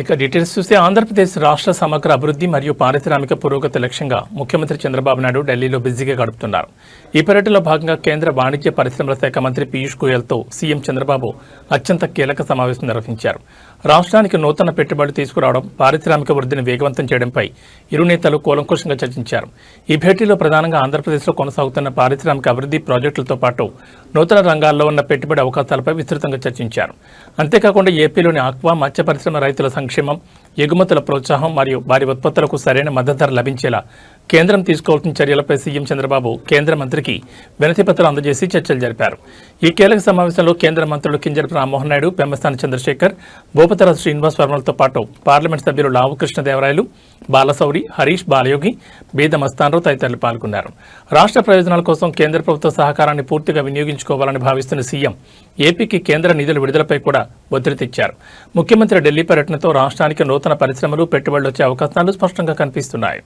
ఇక డీటెయిల్స్ చూస్తే ఆంధ్రప్రదేశ్ రాష్ట్ర సమగ్ర అభివృద్ధి మరియు పారిశ్రామిక పురోగతి లక్ష్యంగా ముఖ్యమంత్రి చంద్రబాబు నాయుడు ఢిల్లీలో బిజీగా గడుపుతున్నారు. ఈ పర్యటనలో భాగంగా కేంద్ర వాణిజ్య పరిశ్రమల శాఖ మంత్రి పీయూష్ గోయల్తో సీఎం చంద్రబాబు అత్యంత కీలక సమావేశం నిర్వహించారు. రాష్ట్రానికి నూతన పెట్టుబడులు తీసుకురావడం, పారిశ్రామిక వృద్ధిని వేగవంతం చేయడంపై ఇరు నేతలు కూలంకషంగా చర్చించారు. ఈ భేటీలో ప్రధానంగా ఆంధ్రప్రదేశ్లో కొనసాగుతున్న పారిశ్రామిక అభివృద్ధి ప్రాజెక్టులతో పాటు నూతన రంగాల్లో ఉన్న పెట్టుబడి అవకాశాలపై విస్తృతంగా చర్చించారు. అంతేకాకుండా ఏపీలోని ఆక్వా, మత్స్య పరిశ్రమ రైతుల సంక్షేమం, ఎగుమతుల ప్రోత్సాహం మరియు వారి ఉత్పత్తులకు సరైన మద్దతు ధర లభించేలా కేంద్రం తీసుకోవాల్సిన చర్యలపై సీఎం చంద్రబాబు కేంద్ర మంత్రికి వినతిపత్రం అందజేసి చర్చలు జరిపారు. ఈ కీలక సమావేశంలో కేంద్ర మంత్రులు కింజరపు రామ్మోహన్ నాయుడు, పెమ్మసాని చంద్రశేఖర్, భూపతిరాజు శ్రీనివాస్ వర్మలతో పాటు పార్లమెంట్ సభ్యులు లావు కృష్ణదేవరాయలు, బాలశౌరి, హరీష్, బాలయోగి, బీద మస్తాన్రావు తదితరులు పాల్గొన్నారు. రాష్ట్ర ప్రయోజనాల కోసం కేంద్ర ప్రభుత్వ సహకారాన్ని పూర్తిగా వినియోగించుకోవాలని భావిస్తున్న సీఎం ఏపీకి కేంద్ర నిధుల విడుదలపై కూడా ఒత్తిడి తెచ్చారు. ముఖ్యమంత్రి ఢిల్లీ పర్యటనతో రాష్ట్రానికి నూతన పరిశ్రమలు, పెట్టుబడులు వచ్చే అవకాశాలు స్పష్టంగా కనిపిస్తున్నాయి.